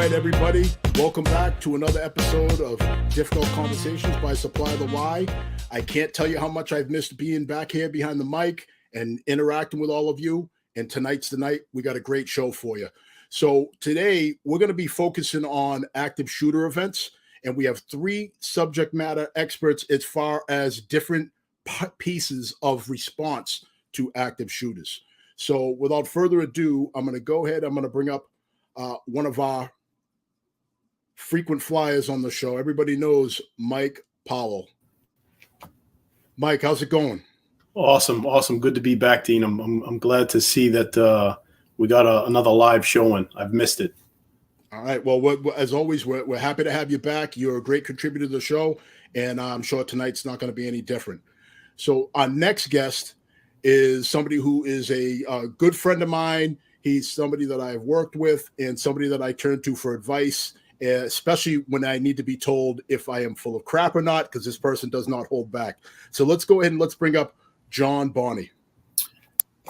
right, everybody. Welcome back to another episode of Difficult Conversations by Supply the Y. I can't tell you how much I've missed being back here behind the mic and interacting with all of you. And tonight's the night. We got a great show for you. So today we're going to be focusing on active shooter events. And we have three subject matter experts as far as different pieces of response to active shooters. So without further ado, I'm going to go ahead. I'm going to bring up one of our frequent flyers on the show. Everybody knows Mike Powell. Mike, how's it going? Awesome. Good to be back, Dean. I'm glad to see that we got another live showing. I've missed it. All right. Well, as always, we're happy to have you back. You're a great contributor to the show, and I'm sure tonight's not going to be any different. So our next guest is somebody who is a good friend of mine. He's somebody that I've worked with and somebody that I turn to for advice, especially when I need to be told if I am full of crap or not, because this person does not hold back. So let's go ahead and let's bring up John Bonney.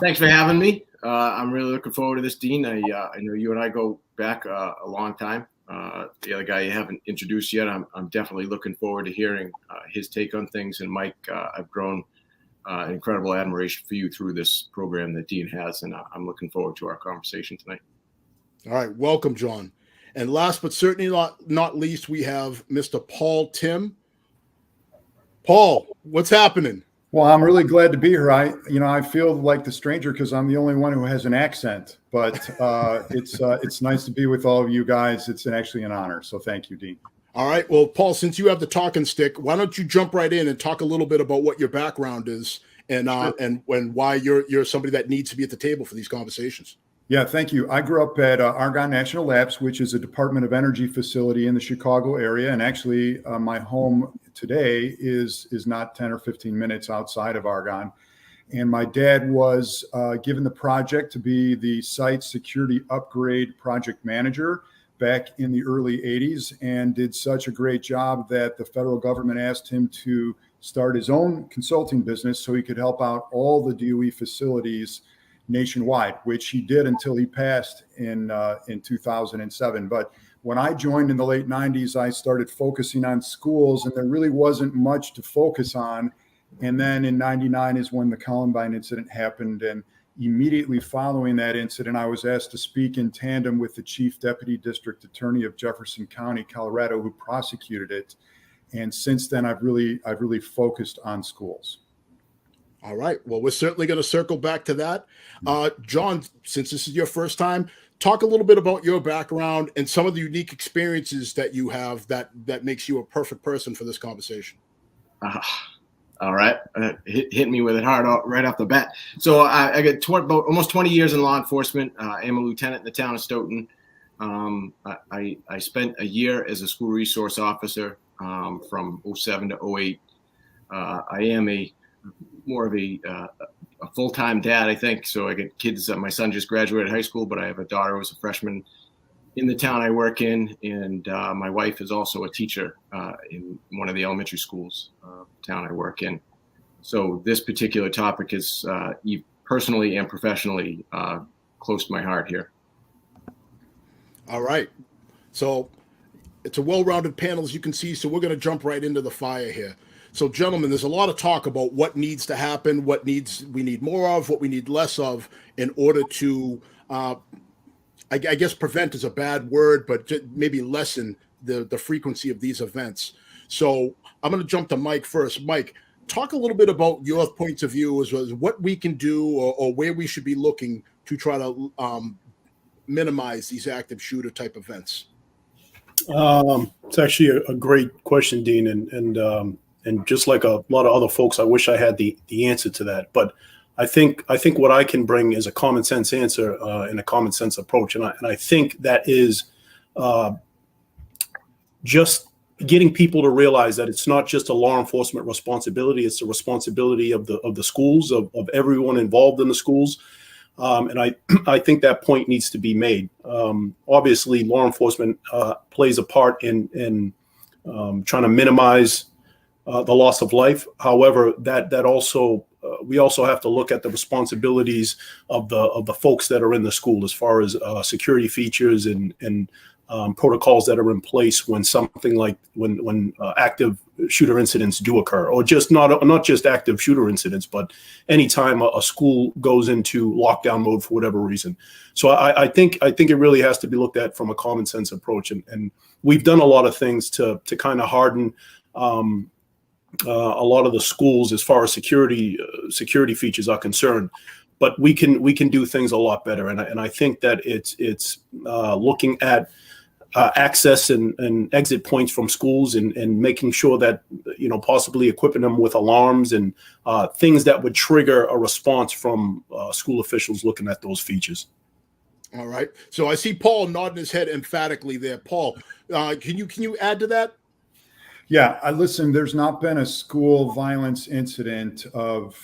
Thanks for having me. I'm really looking forward to this, Dean. I know you and I go back a long time. The other guy you haven't introduced yet, I'm definitely looking forward to hearing his take on things. And Mike, I've grown an incredible admiration for you through this program that Dean has, and I'm looking forward to our conversation tonight. All right. Welcome, John. And last but certainly not least, we have Mr. Paul Tim. Paul, what's happening? Well, I'm really glad to be here. I feel like the stranger because I'm the only one who has an accent, but it's nice to be with all of you guys. It's actually an honor. So thank you, Dean. All right. Well, Paul, since you have the talking stick, why don't you jump right in and talk a little bit about what your background is and why you're somebody that needs to be at the table for these conversations. Yeah, thank you. I grew up at Argonne National Labs, which is a Department of Energy facility in the Chicago area. And actually, my home today is not 10 or 15 minutes outside of Argonne. And my dad was given the project to be the site security upgrade project manager back in the early 80s and did such a great job that the federal government asked him to start his own consulting business so he could help out all the DOE facilities nationwide, which he did until he passed in 2007. But when I joined in the late 90s, I started focusing on schools, and there really wasn't much to focus on. And then in 99 is when the Columbine incident happened. And immediately following that incident, I was asked to speak in tandem with the Chief Deputy District Attorney of Jefferson County, Colorado, who prosecuted it. And since then, I've really focused on schools. All right. Well, we're certainly going to circle back to that. John, since this is your first time, talk a little bit about your background and some of the unique experiences that you have that makes you a perfect person for this conversation. All right. Hit me with it hard right off the bat. So I got almost 20 years in law enforcement. I am a lieutenant in the town of Stoughton. I spent a year as a school resource officer from 07 to 08. I am more of a full-time dad, I think. So I get kids. My son just graduated high school, but I have a daughter who's a freshman in the town I work in. And my wife is also a teacher in one of the elementary schools town I work in. So this particular topic is personally and professionally close to my heart here. All right. So it's a well-rounded panel, as you can see. So we're going to jump right into the fire here. So, gentlemen, there's a lot of talk about what needs to happen, we need more of, what we need less of in order to, I guess prevent is a bad word, but maybe lessen the frequency of these events. So I'm going to jump to Mike first. Mike, talk a little bit about your points of view as well as what we can do or where we should be looking to try to minimize these active shooter type events. It's actually a great question, Dean, and just like a lot of other folks, I wish I had the answer to that. But I think what I can bring is a common sense answer and a common sense approach, and I think that is just getting people to realize that it's not just a law enforcement responsibility; it's a responsibility of the schools, of everyone involved in the schools. And I think that point needs to be made. Obviously, law enforcement plays a part in trying to minimize the loss of life. However, that also we also have to look at the responsibilities of the folks that are in the school as far as security features and protocols that are in place when something like when active shooter incidents do occur, or just not just active shooter incidents, but anytime a school goes into lockdown mode for whatever reason. So I think it really has to be looked at from a common sense approach, and we've done a lot of things to kind of harden a lot of the schools as far as security features are concerned. But we can do things a lot better, and I think that it's looking at access and exit points from schools, and making sure that, possibly equipping them with alarms and things that would trigger a response from school officials looking at those features. All right. So I see Paul nodding his head emphatically there. Paul, can you add to that? Yeah, listen, there's not been a school violence incident of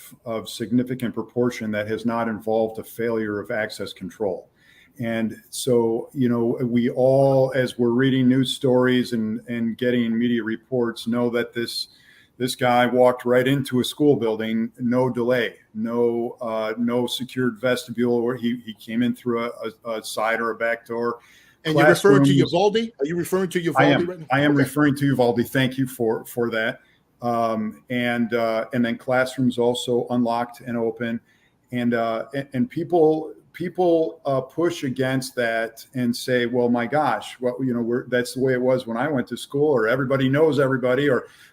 significant proportion that has not involved a failure of access control. And so, we all, as we're reading news stories and getting media reports, know that this guy walked right into a school building, no delay, no secured vestibule, or he came in through a side or a back door. And you're referring to Uvalde? Are you referring to Uvalde right now? I am referring to Uvalde. Thank you for that. And then classrooms also unlocked and open, and people push against that and say, well, my gosh, that's the way it was when I went to school, or everybody knows everybody,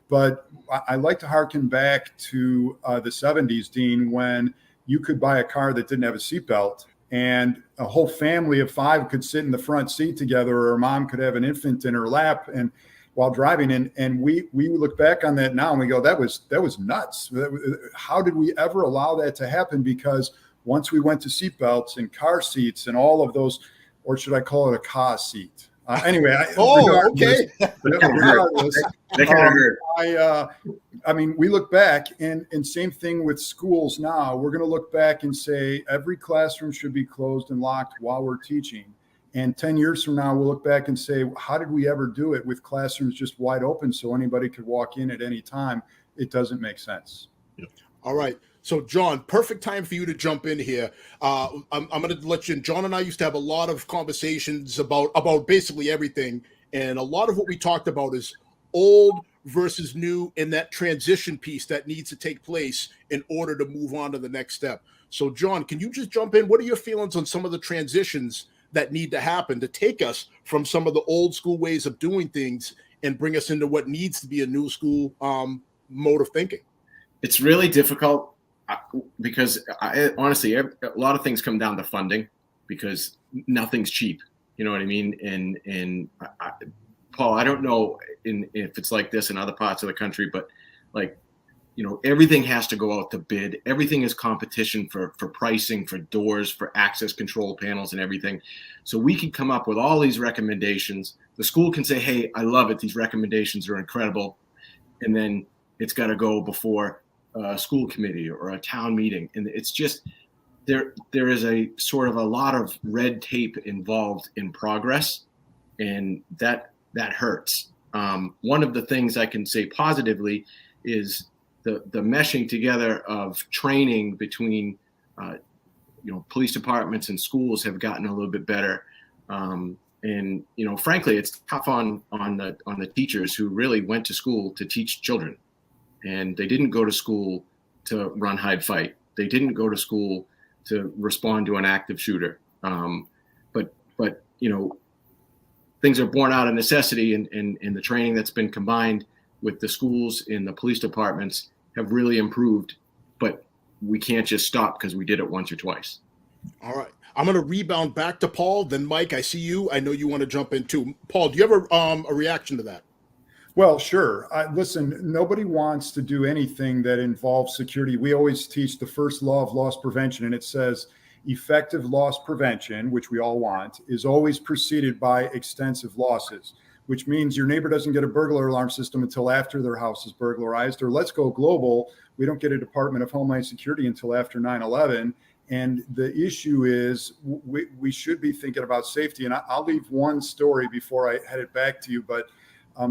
but I like to harken back to the 70s, Dean, when you could buy a car that didn't have a seatbelt, and a whole family of 5 could sit in the front seat together, or mom could have an infant in her lap and while driving. And we look back on that now and we go, that was nuts. How did we ever allow that to happen? Because once we went to seatbelts and car seats and all of those, or should I call it a car seat? Anyway, okay. Regardless, That kind of hurt. I mean, we look back, and same thing with schools now. We're going to look back and say every classroom should be closed and locked while we're teaching. And 10 years from now, we'll look back and say, how did we ever do it with classrooms just wide open so anybody could walk in at any time? It doesn't make sense. All right. So, John, perfect time for you to jump in here. I'm going to let you in. John and I used to have a lot of conversations about basically everything. And a lot of what we talked about is old versus new, and that transition piece that needs to take place in order to move on to the next step. So, John, can you just jump in? What are your feelings on some of the transitions that need to happen to take us from some of the old school ways of doing things and bring us into what needs to be a new school mode of thinking? It's really difficult because honestly, a lot of things come down to funding, because nothing's cheap. You know what I mean? And Paul, I don't know if it's like this in other parts of the country, but everything has to go out to bid. Everything is competition for pricing, for doors, for access control panels and everything. So we can come up with all these recommendations. The school can say, hey, I love it. These recommendations are incredible. And then it's got to go before a school committee or a town meeting. And it's just, there is a sort of a lot of red tape involved in progress, and that hurts. One of the things I can say positively is the meshing together of training between police departments and schools have gotten a little bit better. And frankly, it's tough on the teachers who really went to school to teach children, and they didn't go to school to run, hide, fight. They didn't go to school to respond to an active shooter. But things are born out of necessity, and the training that's been combined with the schools and the police departments have really improved. But we can't just stop because we did it once or twice. All right. I'm going to rebound back to Paul. Then Mike, I see you. I know you want to jump in too. Paul, do you have a reaction to that? Well, sure. Listen, nobody wants to do anything that involves security. We always teach the first law of loss prevention, and it says effective loss prevention, which we all want, is always preceded by extensive losses, which means your neighbor doesn't get a burglar alarm system until after their house is burglarized. Or let's go global, we don't get a Department of Homeland Security until after 9/11. And the issue is we should be thinking about safety. And I'll leave one story before I head it back to you. But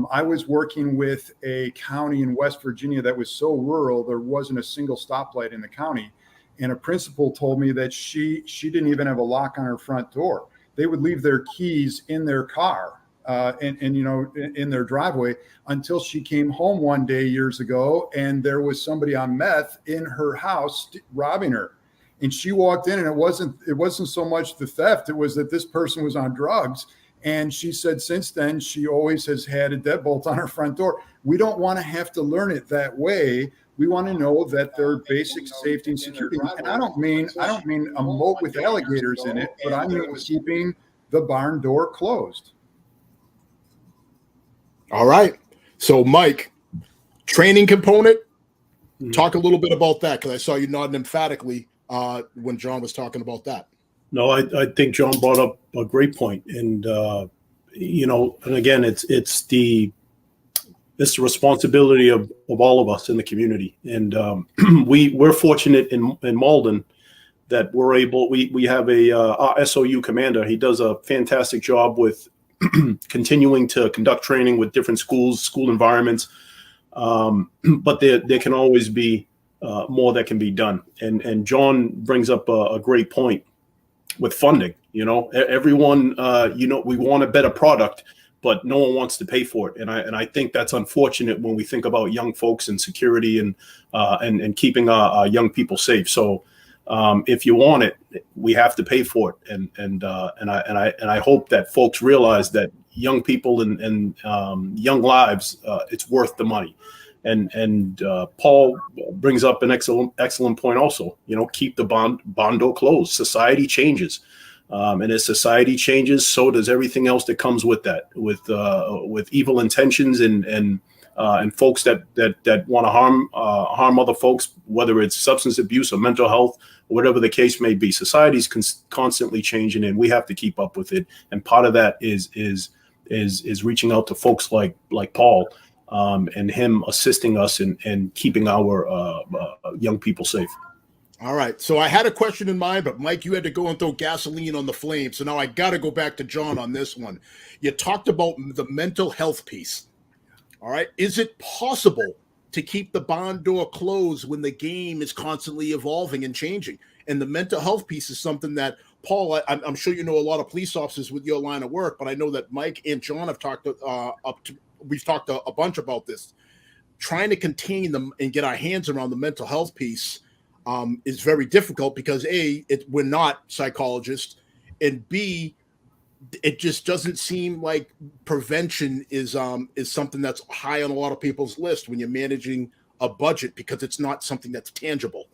I was working with a county in West Virginia that was so rural, there wasn't a single stoplight in the county. And a principal told me that she didn't even have a lock on her front door. They would leave their keys in their car. and in their driveway, until she came home one day years ago, and there was somebody on meth in her house robbing her. And she walked in, and it wasn't so much the theft; it was that this person was on drugs. And she said since then she always has had a deadbolt on her front door. We don't want to have to learn it that way. We want to know that there are basic safety and security. And I don't mean a moat with alligators in it, but I mean keeping the barn door closed. All right. So, Mike, training component, talk a little bit about that, because I saw you nodding emphatically when John was talking about that. No, I think John brought up a great point. And, and again, it's the responsibility of all of us in the community. And we're fortunate in Malden that we have our SOU commander. He does a fantastic job with continuing to conduct training with different schools, school environments. But there can always be more that can be done. And John brings up a great point with funding. Everyone, we want a better product, but no one wants to pay for it. And I think that's unfortunate when we think about young folks and security and keeping our young people safe. So if you want it, we have to pay for it. And I hope that folks realize that young people and young lives, it's worth the money. And Paul brings up an excellent point also. Keep the bond door closed. Society changes. And as society changes, so does everything else that comes with that, with evil intentions and folks that want to harm other folks, whether it's substance abuse or mental health, or whatever the case may be. Society's constantly changing, and we have to keep up with it. And part of that is reaching out to folks like Paul, and him assisting us in keeping our young people safe. All right. So I had a question in mind, but Mike, you had to go and throw gasoline on the flame. So now I got to go back to John on this one. You talked about the mental health piece. All right. Is it possible to keep the barn door closed when the game is constantly evolving and changing? And the mental health piece is something that, Paul, I'm sure you know a lot of police officers with your line of work, but I know that Mike and John have talked we've talked a bunch about this. Trying to contain them and get our hands around the mental health piece is very difficult because we're not psychologists, and B, it just doesn't seem like prevention is something that's high on a lot of people's list when you're managing a budget, because it's not something that's tangible,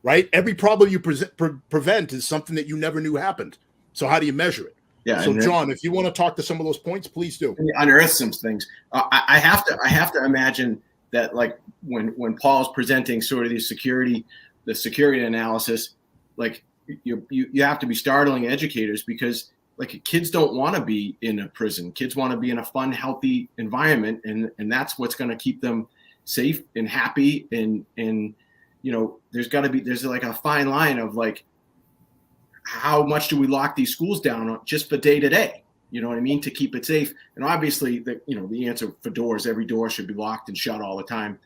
right? Every problem you prevent is something that you never knew happened. So how do you measure it? Yeah. So John, if you want to talk to some of those points, please do. Unearth some things. I have to imagine that, like when Paul's presenting sort of the security analysis, like you have to be startling educators, because like kids don't want to be in a prison. Kids want to be in a fun, healthy environment, and that's what's going to keep them safe and happy. And there's like a fine line of like, how much do we lock these schools down just for day to day? You know what I mean? To keep it safe. And obviously the answer for doors, every door should be locked and shut all the time.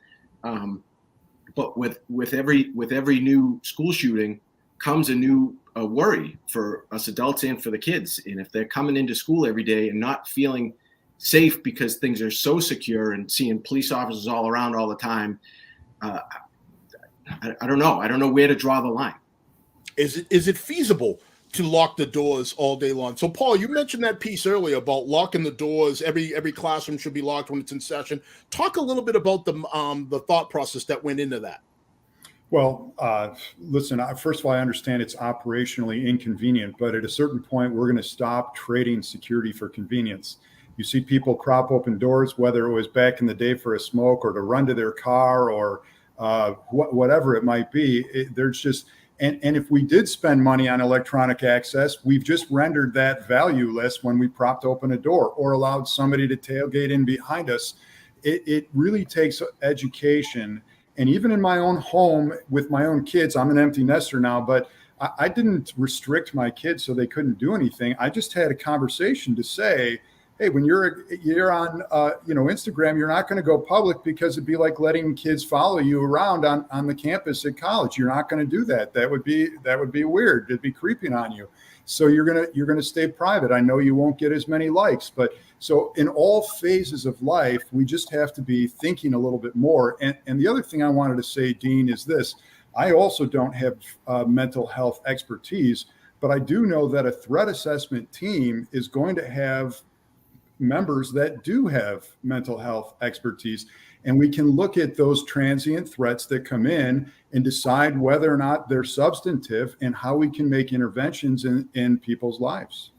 But with every new school shooting comes a new worry for us adults and for the kids. And if they're coming into school every day and not feeling safe because things are so secure and seeing police officers all around all the time, I don't know. I don't know where to draw the line. Is it feasible to lock the doors all day long? So, Paul, you mentioned that piece earlier about locking the doors. Every classroom should be locked when it's in session. Talk a little bit about the thought process that went into that. Well, listen, first of all, I understand it's operationally inconvenient, but at a certain point, we're going to stop trading security for convenience. You see people prop open doors, whether it was back in the day for a smoke or to run to their car or whatever it might be. There's just... And if we did spend money on electronic access, we've just rendered that valueless when we propped open a door or allowed somebody to tailgate in behind us. It really takes education. And even in my own home with my own kids, I'm an empty nester now, but I didn't restrict my kids so they couldn't do anything. I just had a conversation to say, hey, when you're on Instagram, you're not going to go public because it'd be like letting kids follow you around on the campus at college. You're not going to do that. That would be weird. It'd be creeping on you. So you're gonna stay private. I know you won't get as many likes, but so in all phases of life, we just have to be thinking a little bit more. And the other thing I wanted to say, Dean, is this: I also don't have mental health expertise, but I do know that a threat assessment team is going to have members that do have mental health expertise. And we can look at those transient threats that come in and decide whether or not they're substantive and how we can make interventions in people's lives.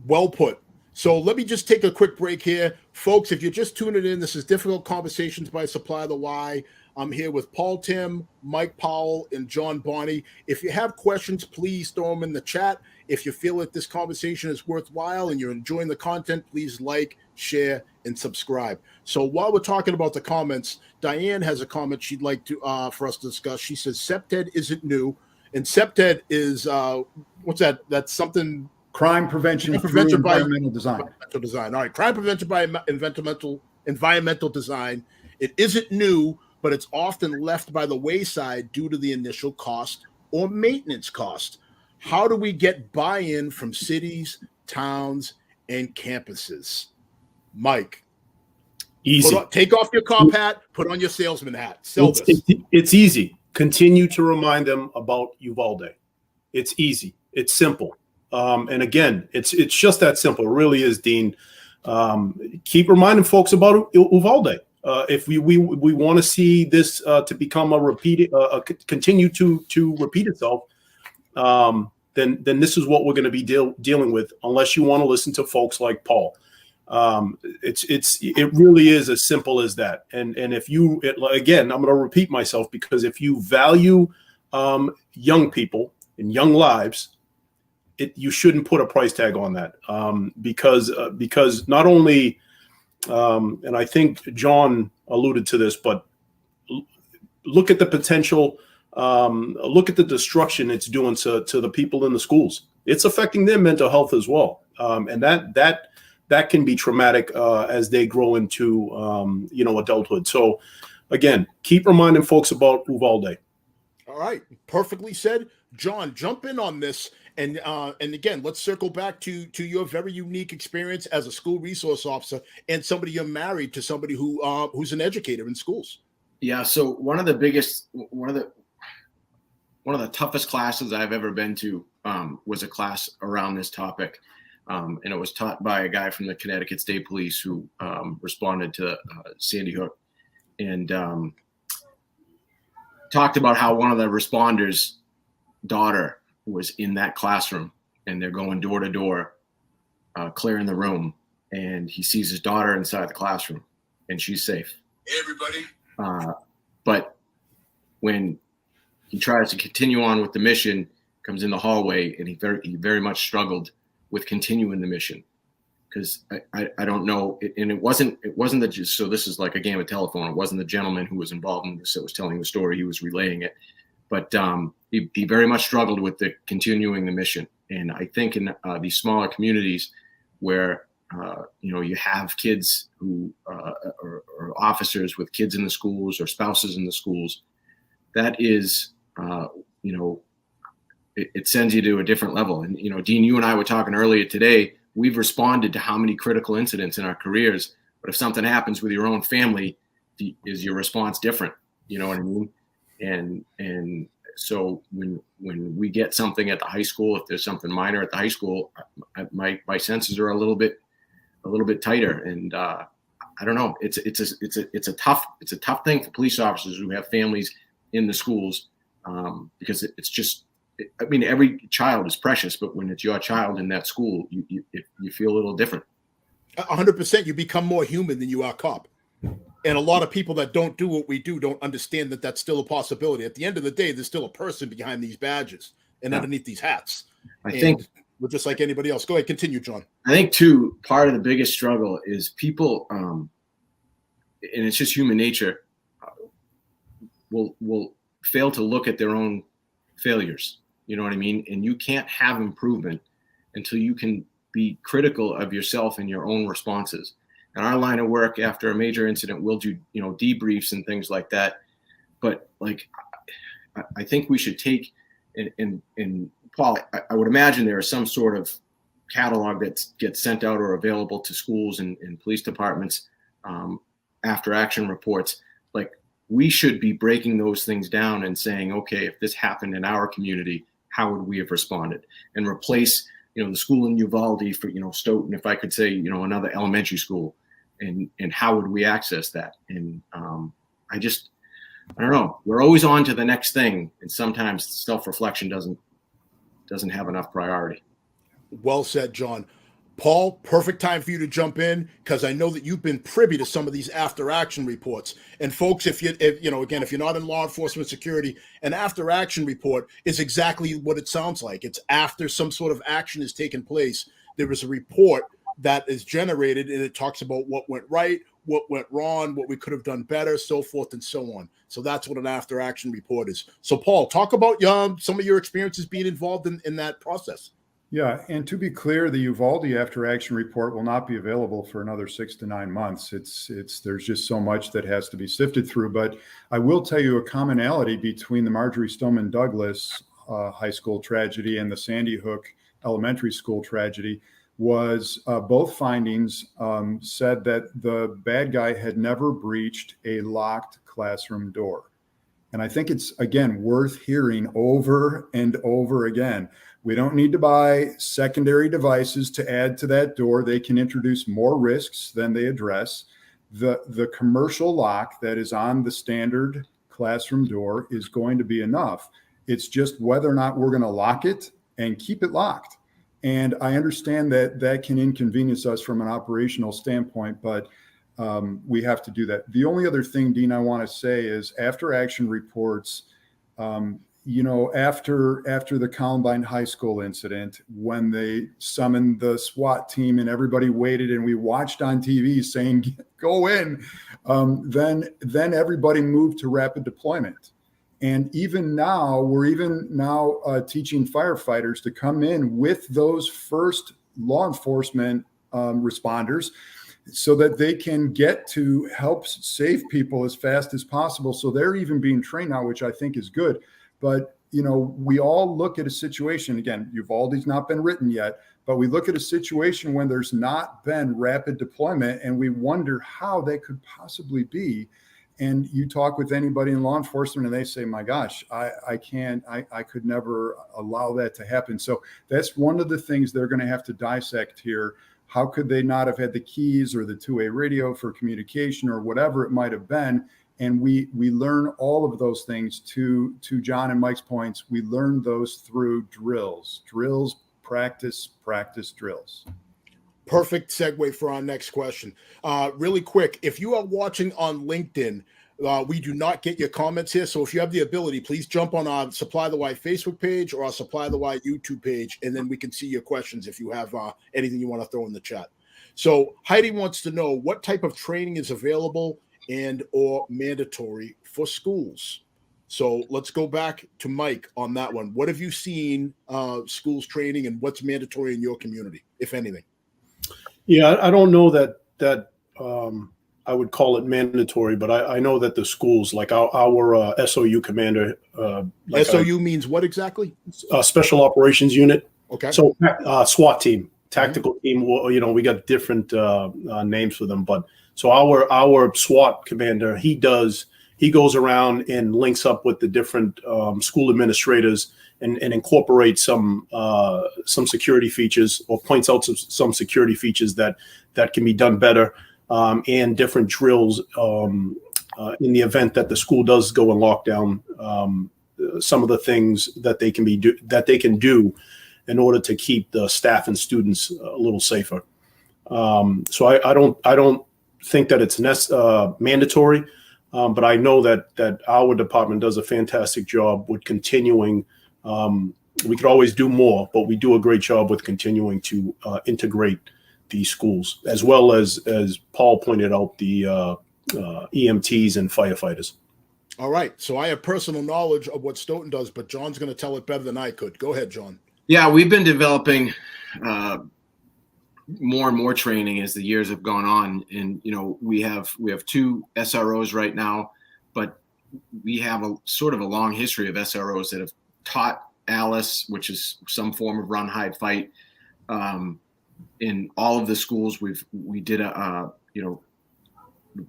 Well put. So let me just take a quick break here. Folks, if you're just tuning in, this is Difficult Conversations by Supply the Why. I'm here with Paul Tim, Mike Powell, and John Bonney. If you have questions, please throw them in the chat. If you feel that this conversation is worthwhile and you're enjoying the content, please like, share, and subscribe. So while we're talking about the comments, Diane has a comment she'd like to for us to discuss. She says CPTED isn't new, and CPTED is what's that? That's something. Crime prevention through environmental design. All right, crime prevention by environmental design. It isn't new, but it's often left by the wayside due to the initial cost or maintenance cost. How do we get buy-in from cities, towns, and campuses? Mike. Easy. Take off your cop hat, put on your salesman hat. Sell this. It's easy. Continue to remind them about Uvalde. It's easy. It's simple. And again, it's just that simple. It really is, Dean. Keep reminding folks about Uvalde. If we want to see this to become continue to repeat itself, then this is what we're going to be dealing with. Unless you want to listen to folks like Paul, it really is as simple as that. And if you again, I'm going to repeat myself, because if you value young people and young lives, you shouldn't put a price tag on that, because not only, and I think John alluded to this, but look at the potential, look at the destruction it's doing to the people in the schools. It's affecting their mental health as well, and that can be traumatic as they grow into adulthood. So again, keep reminding folks about Uvalde. All right, perfectly said. John, jump in on this. And again, let's circle back to your very unique experience as a school resource officer and somebody you're married to, somebody who's an educator in schools. Yeah. So one of the toughest classes I've ever been to was a class around this topic, and it was taught by a guy from the Connecticut State Police who responded to Sandy Hook, and talked about how one of the responders' daughter was in that classroom, and they're going door to door, clearing the room, and he sees his daughter inside the classroom, and she's safe. Hey, everybody. But when he tries to continue on with the mission, comes in the hallway, and he very much struggled with continuing the mission, because I don't know, and it wasn't that. So this is like a game of telephone. It wasn't the gentleman who was involved in this that was telling the story. He was relaying it. But he very much struggled with continuing the mission. And I think in these smaller communities where, you have kids who or officers with kids in the schools or spouses in the schools, that is, it sends you to a different level. And, Dean, you and I were talking earlier today, we've responded to how many critical incidents in our careers. But if something happens with your own family, is your response different? You know what I mean? And so when we get something at the high school, if there's something minor at the high school, my senses are a little bit tighter, and I don't know. It's a tough thing for police officers who have families in the schools, because it's just, I mean, every child is precious, but when it's your child in that school, you feel a little different. 100%. You become more human than you are cop. And a lot of people that don't do what we do don't understand that that's still a possibility. At the end of the day, there's still a person behind these badges and underneath these hats. I think we're just like anybody else. Go ahead, continue, John. I think too, part of the biggest struggle is people, and it's just human nature, will fail to look at their own failures. You know what I mean? And you can't have improvement until you can be critical of yourself and your own responses. In our line of work, after a major incident, we'll do, debriefs and things like that. But like, I think we should take, and Paul, I would imagine there is some sort of catalog that gets sent out or available to schools and police departments after action reports. Like, we should be breaking those things down and saying, okay, if this happened in our community, how would we have responded? And replace, the school in Uvalde for, Stoughton, if I could say, another elementary school, and how would we access that? And I don't know. We're always on to the next thing, and sometimes self-reflection doesn't have enough priority. Well said, John. Paul, perfect time for you to jump in, because I know that you've been privy to some of these after action reports. And folks, if you're not in law enforcement security, an after action report is exactly what it sounds like. It's after some sort of action has taken place. There is a report that is generated, and it talks about what went right, what went wrong, what we could have done better, so forth and so on. So that's what an after action report is. So Paul, talk about some of your experiences being involved in that process. Yeah, and to be clear, the Uvalde after action report will not be available for another 6 to 9 months. There's just so much that has to be sifted through. But I will tell you a commonality between the Marjorie Stoneman Douglas high school tragedy and the Sandy Hook elementary school tragedy was both findings said that the bad guy had never breached a locked classroom door. And I think it's, again, worth hearing over and over again. We don't need to buy secondary devices to add to that door. They can introduce more risks than they address. The commercial lock that is on the standard classroom door is going to be enough. It's just whether or not we're going to lock it and keep it locked. And I understand that that can inconvenience us from an operational standpoint, but we have to do that. The only other thing, Dean, I want to say is after action reports, after the Columbine High School incident, when they summoned the SWAT team and everybody waited and we watched on TV saying, go in, then everybody moved to rapid deployment. And even now, we're teaching firefighters to come in with those first law enforcement responders so that they can get to help save people as fast as possible. So they're even being trained now, which I think is good. But, we all look at a situation, again, Uvalde's not been written yet, but we look at a situation when there's not been rapid deployment and we wonder how that could possibly be. And you talk with anybody in law enforcement and they say, my gosh, I could never allow that to happen. So that's one of the things they're going to have to dissect here. How could they not have had the keys or the two-way radio for communication or whatever it might have been? And we learn all of those things to John and Mike's points. We learn those through drills, practice drills. Perfect segue for our next question. Really quick, if you are watching on LinkedIn, we do not get your comments here. So if you have the ability, please jump on our Supply the Why Facebook page or our Supply the Why YouTube page, and then we can see your questions if you have anything you want to throw in the chat. So Heidi wants to know what type of training is available and or mandatory for schools. So let's go back to Mike on that one. What have you seen schools training and what's mandatory in your community, if anything? Yeah, I don't know that I would call it mandatory, but I know that the schools, like our SOU commander. SOU means what exactly? Special Operations Unit. Okay. So SWAT team, tactical team. We got different names for them, but so our SWAT commander, he goes around and links up with the different school administrators and incorporates some security features or points out some security features that can be done better and different drills in the event that the school does go in lockdown. Some of the things that they can do in order to keep the staff and students a little safer. So I don't think that it's mandatory, but I know that our department does a fantastic job with continuing. We could always do more, but we do a great job with continuing to integrate these schools, as well as Paul pointed out, the EMTs and firefighters. All right. So I have personal knowledge of what Stoughton does, but John's going to tell it better than I could. Go ahead, John. Yeah, we've been developing more and more training as the years have gone on. And, we have 2 SROs right now, but we have a sort of a long history of SROs that have taught Alice, which is some form of run, hide, fight. In all of the schools, we did a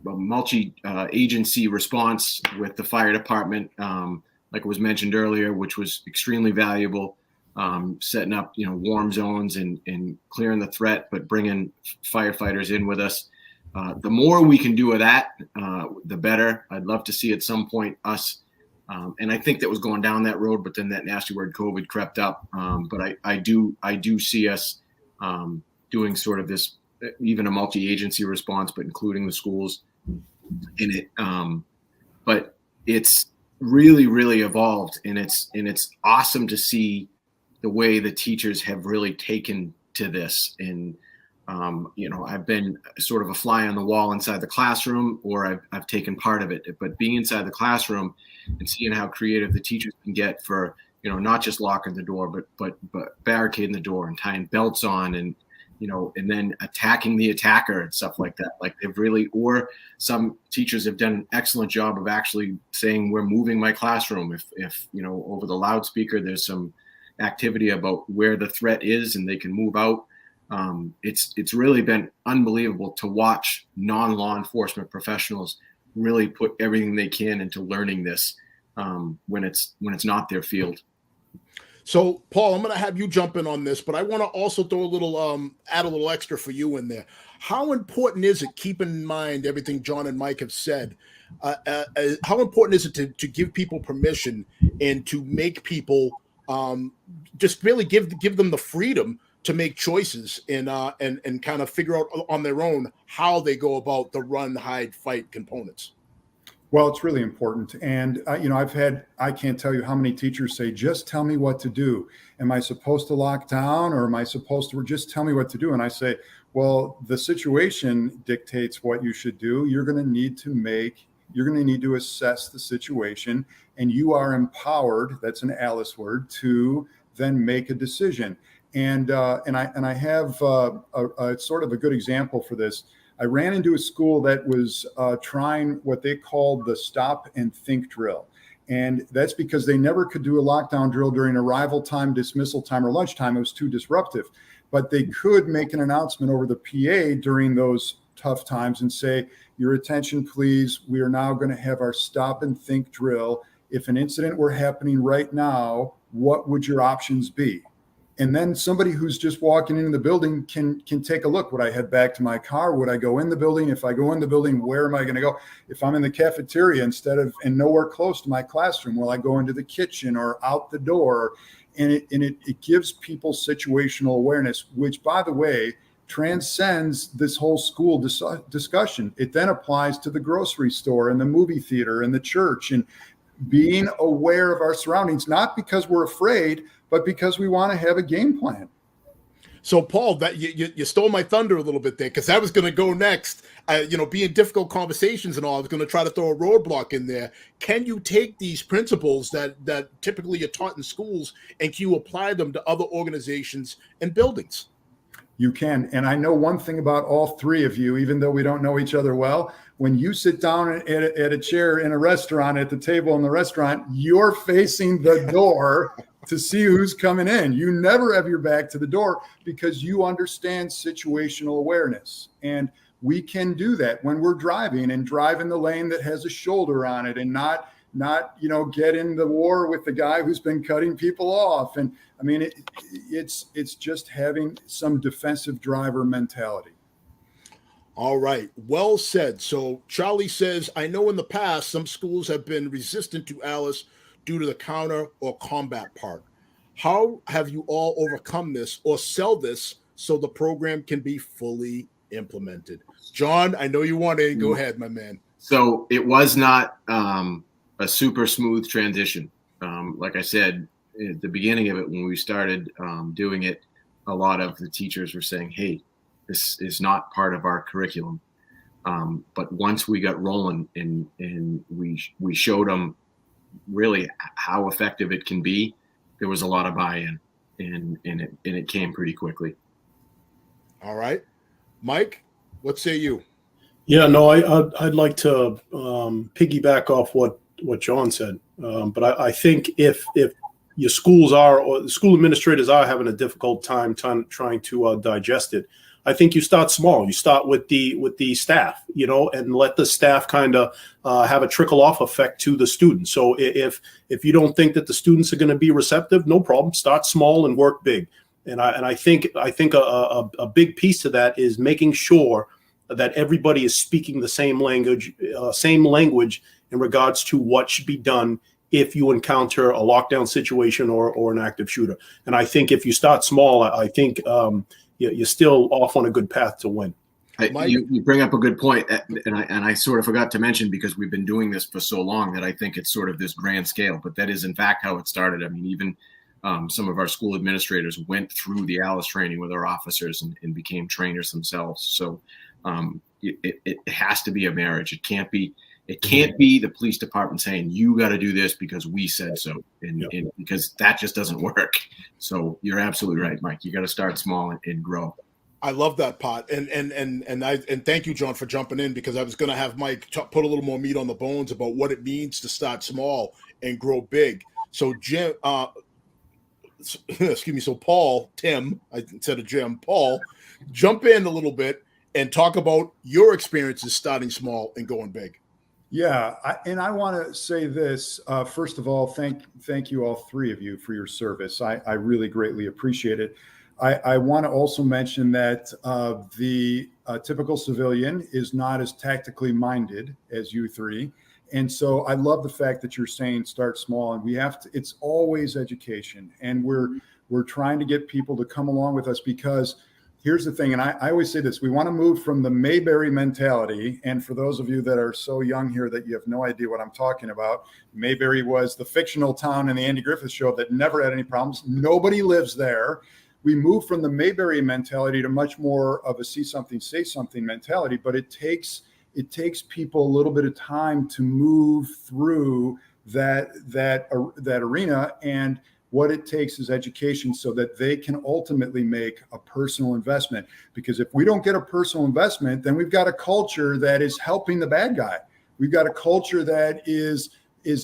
multi-agency response with the fire department, like was mentioned earlier, which was extremely valuable. Setting up, warm zones and clearing the threat, but bringing firefighters in with us. The more we can do of that, the better. I'd love to see at some point us, and I think that was going down that road, but then that nasty word COVID crept up. But I do see us doing sort of this, even a multi-agency response, but including the schools in it. But it's really, really evolved, and it's awesome to see the way the teachers have really taken to this. And, I've been sort of a fly on the wall inside the classroom, or I've taken part of it, but being inside the classroom and seeing how creative the teachers can get for, not just locking the door, but barricading the door and tying belts on and, and then attacking the attacker and stuff like that. Like they've really, or some teachers have done an excellent job of actually saying, we're moving my classroom. If over the loudspeaker, there's some activity about where the threat is and they can move out. It's really been unbelievable to watch non-law enforcement professionals really put everything they can into learning this when it's not their field. So, Paul, I'm going to have you jump in on this, but I want to also throw a little, add a little extra for you in there. How important is it, keeping in mind everything John and Mike have said, how important is it to give people permission and to make people just really give them the freedom to make choices and kind of figure out on their own how they go about the run, hide, fight components? Well, it's really important. And, I can't tell you how many teachers say, just tell me what to do. Am I supposed to lock down, or am I supposed to just tell me what to do? And I say, well, the situation dictates what you should do. You're going to need to assess the situation, and you are empowered, that's an Alice word, to then make a decision. And I have a sort of a good example for this. I ran into a school that was trying what they called the stop and think drill. And that's because they never could do a lockdown drill during arrival time, dismissal time, or lunchtime. It was too disruptive. But they could make an announcement over the PA during those tough times and say, your attention, please. We are now going to have our stop and think drill. If an incident were happening right now, what would your options be? And then somebody who's just walking into the building can take a look. Would I head back to my car? Would I go in the building? If I go in the building, where am I going to go? If I'm in the cafeteria and nowhere close to my classroom, will I go into the kitchen or out the door? And it gives people situational awareness, which, by the way, transcends this whole school discussion. It then applies to the grocery store and the movie theater and the church, and being aware of our surroundings, not because we're afraid, but because we want to have a game plan. So, Paul, that you stole my thunder a little bit there, because I was going to go next. Being difficult conversations and all, I was going to try to throw a roadblock in there. Can you take these principles that typically are taught in schools, and can you apply them to other organizations and buildings? You can. And I know one thing about all three of you, even though we don't know each other well. When you sit down at a chair in a restaurant, at the table in the restaurant, you're facing the door to see who's coming in. You never have your back to the door because you understand situational awareness. And we can do that when we're driving, and drive in the lane that has a shoulder on it, and not get in the war with the guy who's been cutting people off. And I mean, it's just having some defensive driver mentality. All right. Well said. So Charlie says, I know in the past, some schools have been resistant to Alice due to the counter or combat part. How have you all overcome this or sell this so the program can be fully implemented? John, I know you want to go ahead, my man. So it was not a super smooth transition. Like I said, at the beginning of it, when we started doing it, a lot of the teachers were saying, hey, this is not part of our curriculum. But once we got rolling and we showed them really how effective it can be, there was a lot of buy-in, and it came pretty quickly. All right. Mike, what say you? Yeah, no, I'd like to piggyback off what John said, but I think if your schools are, or the school administrators are having a difficult time trying to digest it, I think you start small. You start with the staff, and let the staff kind of have a trickle off effect to the students. So if you don't think that the students are going to be receptive, no problem. Start small and work big. And I think a big piece to that is making sure that everybody is speaking the same language in regards to what should be done if you encounter a lockdown situation or an active shooter. And I think if you start small, I think you're still off on a good path to win. You bring up a good point, and I sort of forgot to mention, because we've been doing this for so long, that I think it's sort of this grand scale, but that is in fact how it started. I mean, even some of our school administrators went through the ALICE training with our officers and became trainers themselves. So it has to be a marriage. It can't be the police department saying you got to do this because we said so, and because that just doesn't work. So you're absolutely right, Mike. You got to start small and grow. I love that part, and thank you, John, for jumping in, because I was going to have Mike put a little more meat on the bones about what it means to start small and grow big. So Jim, excuse me. So Tim, instead of Jim, Paul, jump in a little bit and talk about your experiences starting small and going big. Yeah, I want to say this. First of all, thank you, all three of you, for your service. I really greatly appreciate it. I want to also mention that the typical civilian is not as tactically minded as you three. And so I love the fact that you're saying start small, and we have to, it's always education. And we're trying to get people to come along with us, because here's the thing, and I always say this: we want to move from the Mayberry mentality. And for those of you that are so young here that you have no idea what I'm talking about, Mayberry was the fictional town in the Andy Griffith Show that never had any problems. Nobody lives there. We move from the Mayberry mentality to much more of a see something, say something mentality. But it takes people a little bit of time to move through that arena. And what it takes is education, so that they can ultimately make a personal investment. Because if we don't get a personal investment, then we've got a culture that is helping the bad guy. We've got a culture that is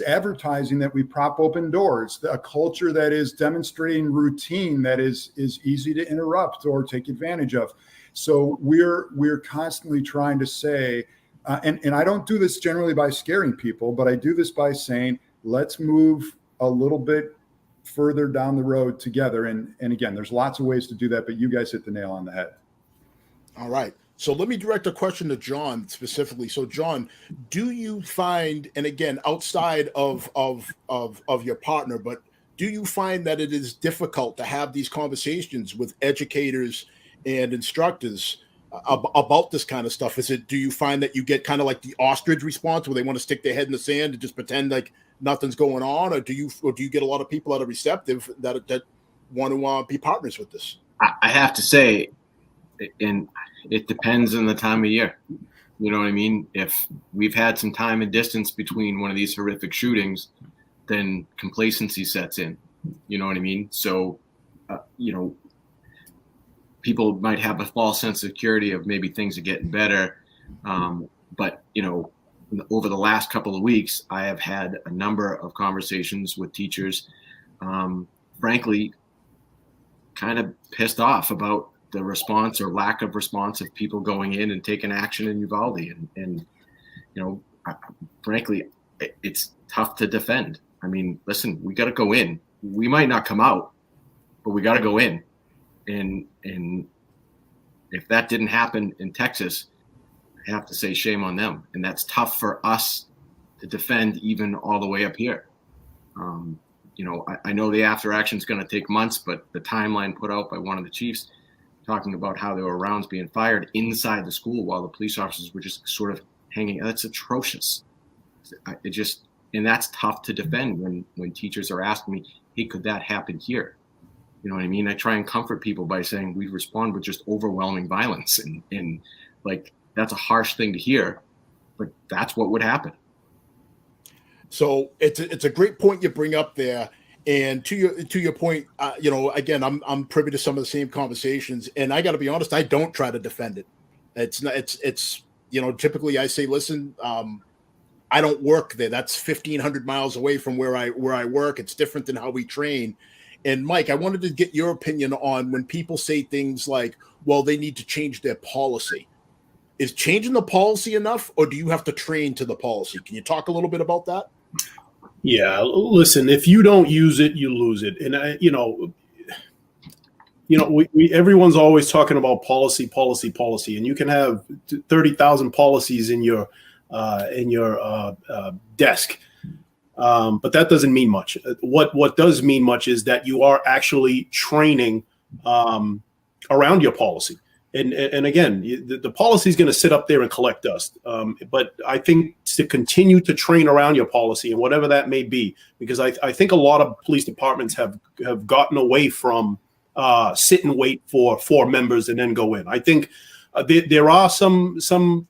advertising that we prop open doors, a culture that is demonstrating routine that is easy to interrupt or take advantage of. So we're constantly trying to say, and I don't do this generally by scaring people, but I do this by saying, let's move a little bit further down the road together. And again, there's lots of ways to do that, but you guys hit the nail on the head. All right. So let me direct a question to John specifically. So John, do you find, and again, outside of your partner, but do you find that it is difficult to have these conversations with educators and instructors about this kind of stuff? Do you find that you get kind of like the ostrich response, where they want to stick their head in the sand and just pretend like nothing's going on, or do you get a lot of people that are receptive that want to be partners with this? I have to say, and it depends on the time of year. You know what I mean? If we've had some time and distance between one of these horrific shootings, then complacency sets in. You know what I mean? So, people might have a false sense of security of maybe things are getting better. But, over the last couple of weeks, I have had a number of conversations with teachers, frankly, kind of pissed off about the response or lack of response of people going in and taking action in Uvalde. And frankly, it's tough to defend. I mean, listen, we got to go in. We might not come out, but we got to go in. And if that didn't happen in Texas, I have to say shame on them. And that's tough for us to defend, even all the way up here. I know the after action is going to take months, but the timeline put out by one of the chiefs talking about how there were rounds being fired inside the school while the police officers were just sort of hanging. That's atrocious. And that's tough to defend when teachers are asking me, hey, could that happen here? You know what I mean? I try and comfort people by saying we respond with just overwhelming violence. And like, that's a harsh thing to hear, but that's what would happen. So it's a great point you bring up there. And to your point, again, I'm privy to some of the same conversations, and I got to be honest, I don't try to defend it. It's not. It's typically I say, listen, I don't work there. That's 1,500 miles away from where I work. It's different than how we train. And Mike, I wanted to get your opinion on when people say things like, well, they need to change their policy. Is changing the policy enough, or do you have to train to the policy? Can you talk a little bit about that? Yeah, listen, if you don't use it, you lose it. And we everyone's always talking about policy, and you can have 30,000 policies in your desk, but that doesn't mean much. What does mean much is that you are actually training around your policy. And again, the policy is going to sit up there and collect dust. But I think to continue to train around your policy and whatever that may be, because I think a lot of police departments have gotten away from sit and wait for 4 members and then go in. I think there are some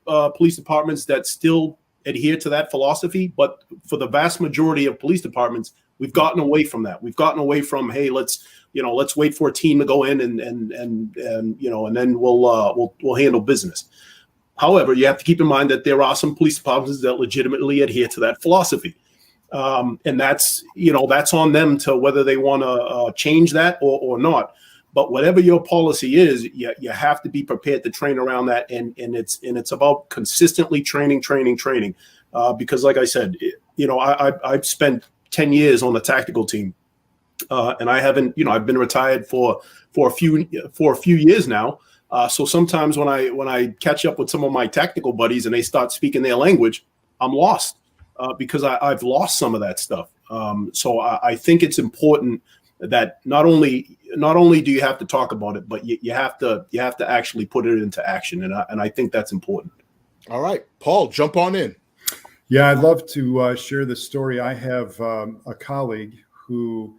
police departments that still adhere to that philosophy, but for the vast majority of police departments, we've gotten away from that. We've gotten away from, hey, let's wait for a team to go in and then we'll handle business. However, you have to keep in mind that there are some police departments that legitimately adhere to that philosophy. And that's on them to whether they want to change that or not. But whatever your policy is, you have to be prepared to train around that. And it's about consistently training. Because like I said, I've spent 10 years on the tactical team. And I haven't, I've been retired for a few years now. So sometimes when I catch up with some of my tactical buddies and they start speaking their language, I'm lost because I've lost some of that stuff. So I think it's important that not only do you have to talk about it, but you have to actually put it into action. And I think that's important. All right, Paul, jump on in. Yeah, I'd love to share this story. I have a colleague who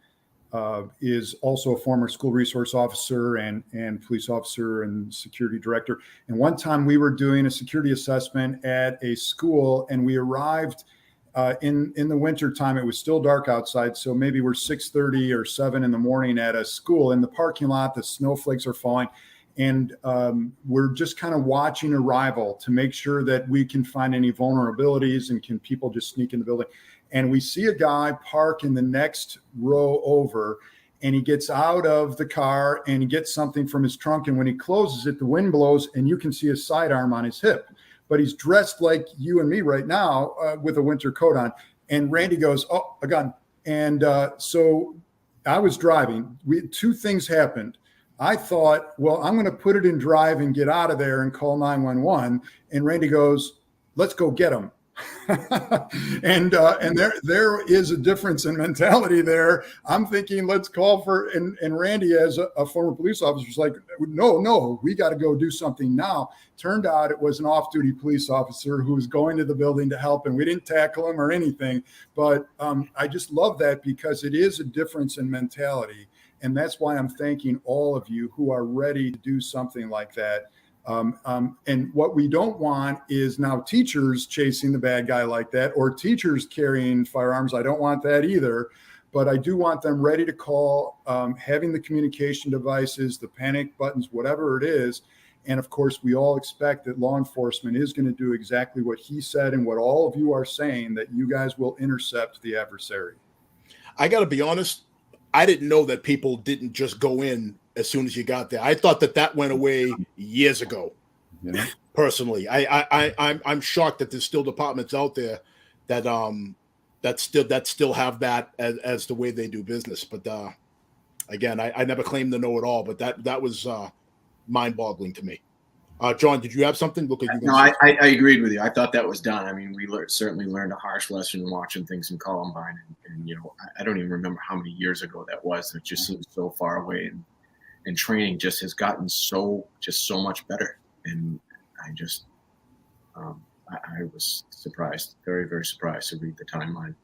is also a former school resource officer and police officer and security director. And one time we were doing a security assessment at a school, and we arrived in the winter time. It was still dark outside, so maybe we're 6:30 or 7 in the morning at a school in the parking lot. The snowflakes are falling, and we're just kind of watching arrival to make sure that we can find any vulnerabilities and can people just sneak in the building. And we see a guy park in the next row over, and he gets out of the car and he gets something from his trunk. And when he closes it, the wind blows and you can see his sidearm on his hip. But he's dressed like you and me right now with a winter coat on. And Randy goes, "Oh, a gun." And so I was driving. 2 things happened. I thought, well, I'm going to put it in drive and get out of there and call 911. And Randy goes, "Let's go get him." and there is a difference in mentality there. I'm thinking, let's call for, and Randy, as a former police officer, was like, no, we got to go do something now. Turned out it was an off-duty police officer who was going to the building to help, and we didn't tackle him or anything. But I just love that because it is a difference in mentality. And that's why I'm thanking all of you who are ready to do something like that. And what we don't want is now teachers chasing the bad guy like that, or teachers carrying firearms. I don't want that either, but I do want them ready to call, having the communication devices, the panic buttons, whatever it is. And of course, we all expect that law enforcement is going to do exactly what he said and what all of you are saying, that you guys will intercept the adversary. I got to be honest. I didn't know that people didn't just go in as soon as you got there. I thought that went away years ago. Yeah. Personally, I'm shocked that there's still departments out there that still have that as the way they do business. But again, I never claimed to know it all, but that was mind-boggling to me. John, did you have something? Look like you. No, I agreed with you. I thought that was done. I mean, we certainly learned a harsh lesson watching things in Columbine, and I don't even remember how many years ago that was. It just seems so far away, and training just has gotten so much better. And I just, I was surprised, very, very surprised to read the timeline.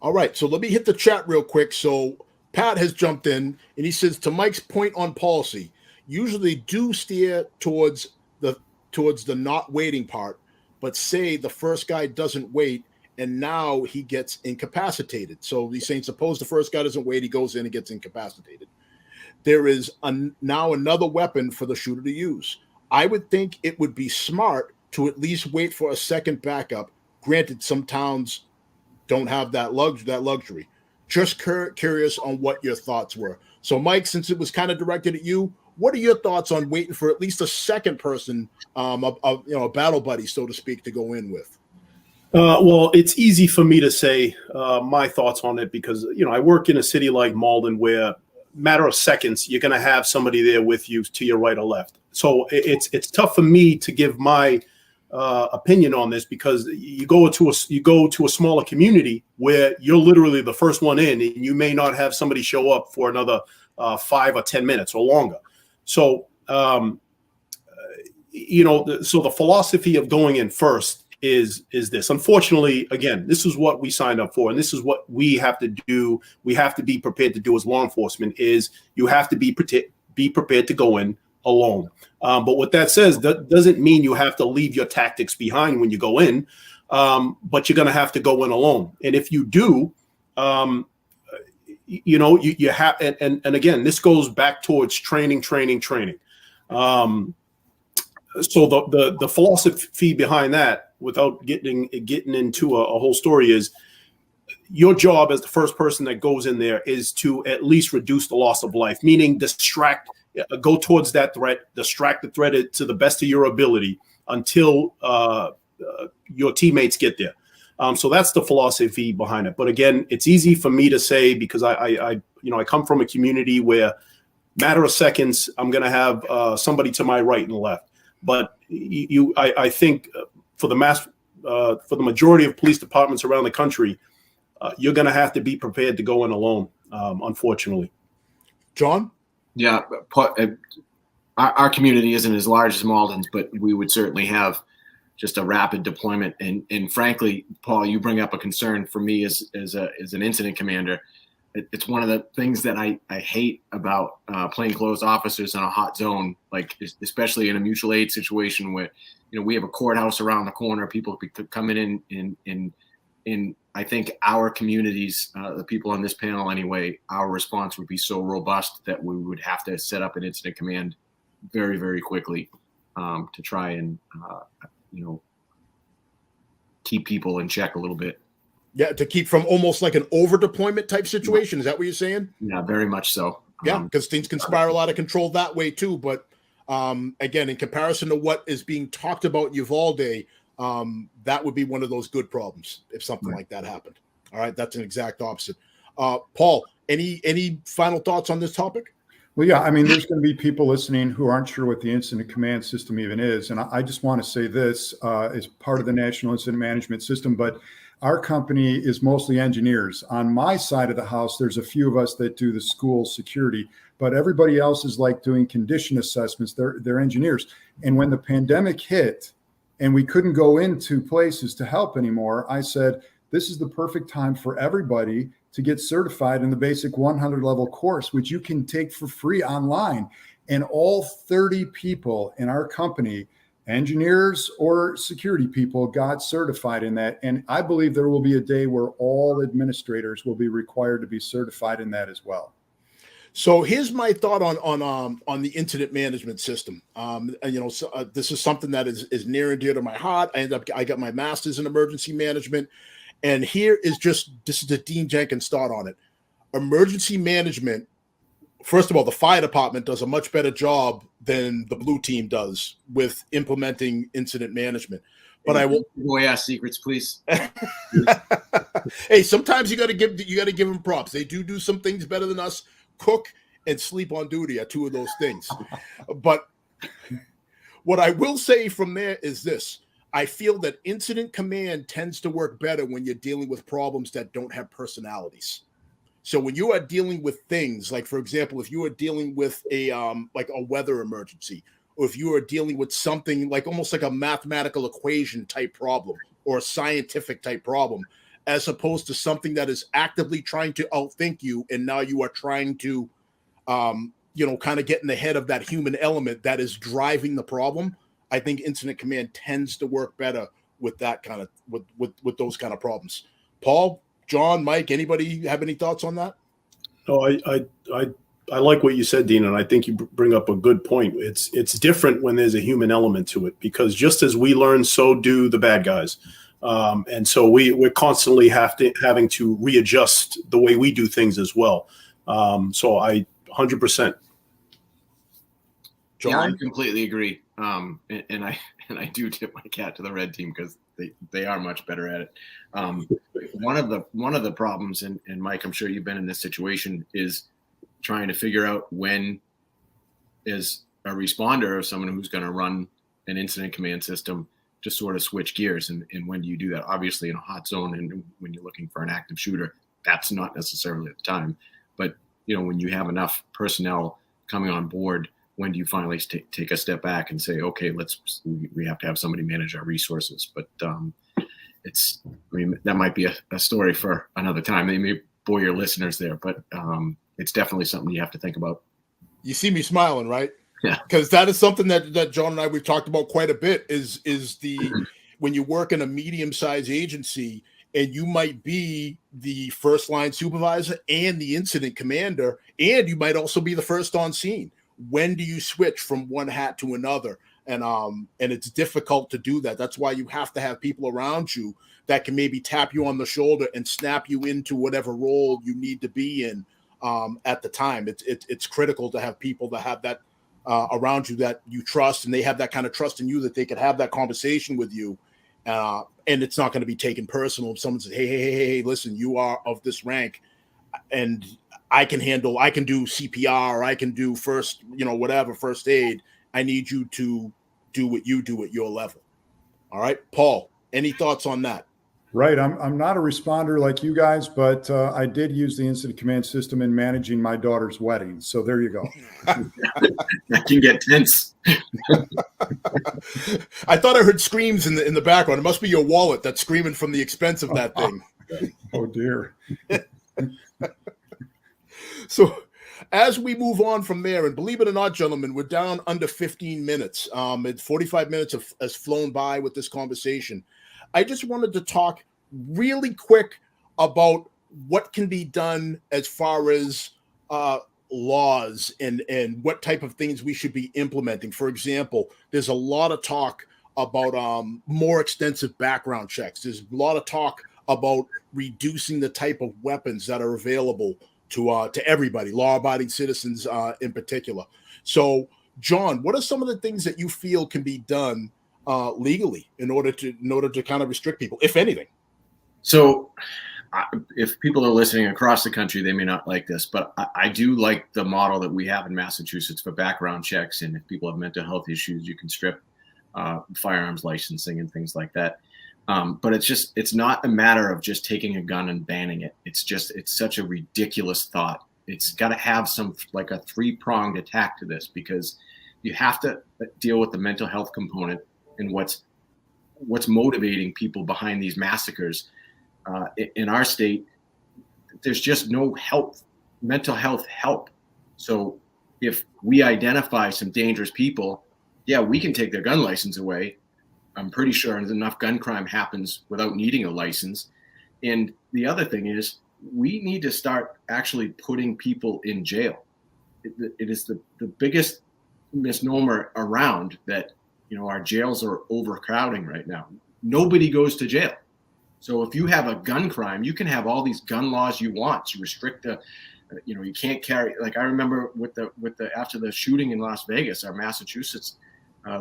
All right, so let me hit the chat real quick. So Pat has jumped in, and he says, to Mike's point on policy, usually do steer towards the not waiting part, but say the first guy doesn't wait and now he gets incapacitated. So he's saying, suppose the first guy doesn't wait, he goes in and gets incapacitated. There is now another weapon for the shooter to use. I would think it would be smart to at least wait for a second backup. Granted, some towns don't have that luxury. Just curious on what your thoughts were. So, Mike, since it was kind of directed at you, what are your thoughts on waiting for at least a second person, a battle buddy, so to speak, to go in with? Well, it's easy for me to say my thoughts on it because, I work in a city like Malden where matter of seconds, you're going to have somebody there with you to your right or left. So it's tough for me to give my opinion on this because you go to a smaller community where you're literally the first one in, and you may not have somebody show up for another 5 or 10 minutes or longer. So so the philosophy of going in first is this. Unfortunately, again, this is what we signed up for, and this is what we have to do. We have to be prepared to do as law enforcement. Is you have to be prepared to go in alone. But what that says, that doesn't mean you have to leave your tactics behind when you go in, but you're going to have to go in alone. And if you do, you have, and again, this goes back towards training. So the philosophy behind that, without getting into a whole story, is your job as the first person that goes in there is to at least reduce the loss of life, meaning go towards that threat, distract the threat to the best of your ability until your teammates get there. So that's the philosophy behind it. But again, it's easy for me to say because I come from a community where matter of seconds, I'm going to have somebody to my right and left. But I think for the majority of police departments around the country, you're going to have to be prepared to go in alone, unfortunately. John? Yeah, our community isn't as large as Malden's, but we would certainly have just a rapid deployment. And frankly, Paul, you bring up a concern for me as an incident commander. It's one of the things that I hate about plainclothes officers in a hot zone, like especially in a mutual aid situation where, we have a courthouse around the corner. People coming in I think our communities, the people on this panel anyway, our response would be so robust that we would have to set up an incident command very, very quickly to try and, keep people in check a little bit. Yeah, to keep from almost like an over deployment type situation. Is that what you're saying? Yeah, very much so. Yeah, because things can spiral out of control that way too. But again, in comparison to what is being talked about in Uvalde, that would be one of those good problems if something like that happened. All right, that's an exact opposite. Paul, any final thoughts on this topic? Well, yeah, I mean, there's going to be people listening who aren't sure what the incident command system even is. And I just want to say this as part of the National Incident Management System, but our company is mostly engineers. On my side of the house, there's a few of us that do the school security, but everybody else is like doing condition assessments. They're engineers. And when the pandemic hit and we couldn't go into places to help anymore, I said, this is the perfect time for everybody to get certified in the basic 100 level course, which you can take for free online. And all 30 people in our company, engineers or security people, got certified in that. And I believe there will be a day where all administrators will be required to be certified in that as well. So here's my thought on the incident management system. This is something that is near and dear to my heart. I got my master's in emergency management. And this is the Dean Jenkins thought on it. Emergency management, first of all, the fire department does a much better job than the blue team does with implementing incident management. But I will ask secrets, please. Hey, sometimes you got to give them props. They do some things better than us. Cook and sleep on duty are two of those things. But what I will say from there is this. I feel that incident command tends to work better when you're dealing with problems that don't have personalities. So when you are dealing with things like, for example, if you are dealing with a weather emergency, or if you are dealing with something like almost like a mathematical equation type problem or a scientific type problem, as opposed to something that is actively trying to outthink you, and now you are trying to, kind of get in the head of that human element that is driving the problem. I think incident command tends to work better with that kind of with those kind of problems. Paul, John, Mike, anybody have any thoughts on that? No, I like what you said, Dean, and I think you bring up a good point. It's different when there's a human element to it, because just as we learn, so do the bad guys, and so we're constantly having to readjust the way we do things as well. So I 100%. John? Yeah, I completely agree. And I do tip my cap to the red team because they are much better at it. One of the problems, and Mike, I'm sure you've been in this situation, is trying to figure out when, as a responder or someone who's going to run an incident command system, to sort of switch gears. And when do you do that? Obviously in a hot zone, and when you're looking for an active shooter, that's not necessarily at the time. But when you have enough personnel coming on board, when do you finally take a step back and say, okay, we have to have somebody manage our resources? But that might be a story for another time. They may bore your listeners there, but it's definitely something you have to think about. You see me smiling, right? Yeah. Because that is something that John and I, we've talked about quite a bit, is when you work in a medium-sized agency and you might be the first line supervisor and the incident commander, and you might also be the first on scene. When do you switch from one hat to another? And it's difficult to do that. That's why you have to have people around you that can maybe tap you on the shoulder and snap you into whatever role you need to be in at the time. It's critical to have people that have that around you that you trust, and they have that kind of trust in you that they could have that conversation with you. And it's not going to be taken personal. If someone says, hey, listen, you are of this rank, and I can do CPR, or I can do first aid. I need you to do what you do at your level. All right, Paul, any thoughts on that? Right. I'm not a responder like you guys, but I did use the incident command system in managing my daughter's wedding. So there you go. That can get tense. I thought I heard screams in the background. It must be your wallet that's screaming from the expense of that thing. Oh dear. So as we move on from there, and believe it or not, gentlemen, we're down under 15 minutes. 45 minutes has flown by with this conversation. I just wanted to talk really quick about what can be done as far as laws and what type of things we should be implementing. For example, there's a lot of talk about more extensive background checks. There's a lot of talk about reducing the type of weapons that are available to everybody, law-abiding citizens in particular. So, John, what are some of the things that you feel can be done legally in order to kind of restrict people, if anything? So if people are listening across the country, they may not like this, but I do like the model that we have in Massachusetts for background checks. And if people have mental health issues, you can strip firearms licensing and things like that. But it's not a matter of just taking a gun and banning it. It's such a ridiculous thought. It's got to have like a three-pronged attack to this, because you have to deal with the mental health component and what's motivating people behind these massacres. In our state, there's just no mental health help. So if we identify some dangerous people, yeah, we can take their gun license away. I'm pretty sure enough gun crime happens without needing a license. And the other thing is, we need to start actually putting people in jail. It is the biggest misnomer around that, our jails are overcrowding right now. Nobody goes to jail. So if you have a gun crime, you can have all these gun laws you want. You restrict you can't carry. Like I remember after the shooting in Las Vegas, our Massachusetts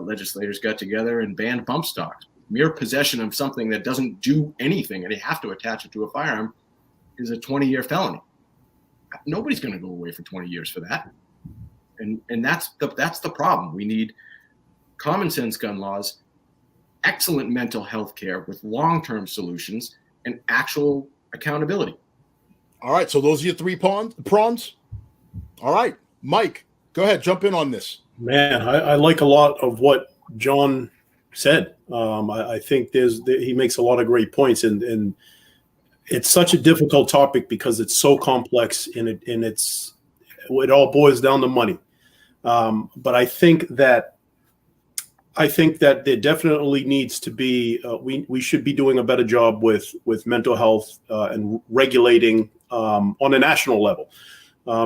legislators got together and banned bump stocks. Mere possession of something that doesn't do anything, and they have to attach it to a firearm, is a 20-year felony. Nobody's going to go away for 20 years for that. And that's the problem. We need common sense gun laws, excellent mental health care with long-term solutions, and actual accountability. All right. So those are your three prongs. All right, Mike, go ahead. Jump in on this. Man, I like a lot of what John said. I think he makes a lot of great points, and it's such a difficult topic because it's so complex, and it all boils down to money. But I think that I think that there definitely needs to be, we should be doing a better job with mental health and regulating on a national level,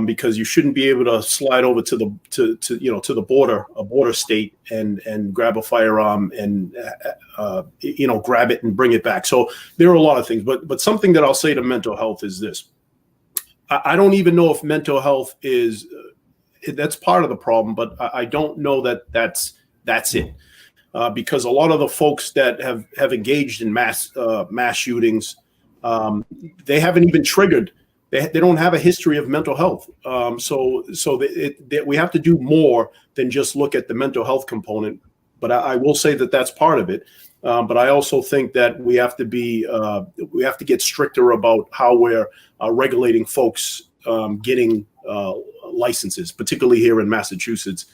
because you shouldn't be able to slide over to the border, a border state, and grab a firearm and grab it and bring it back. So there are a lot of things, but something that I'll say to mental health is this: I don't even know if mental health is that's part of the problem, but I don't know that that's it, because a lot of the folks that have engaged in mass shootings, they haven't even triggered. They don't have a history of mental health. So we have to do more than just look at the mental health component. But I will say that that's part of it. But I also think that we have to get stricter about how we're regulating folks getting licenses, particularly here in Massachusetts.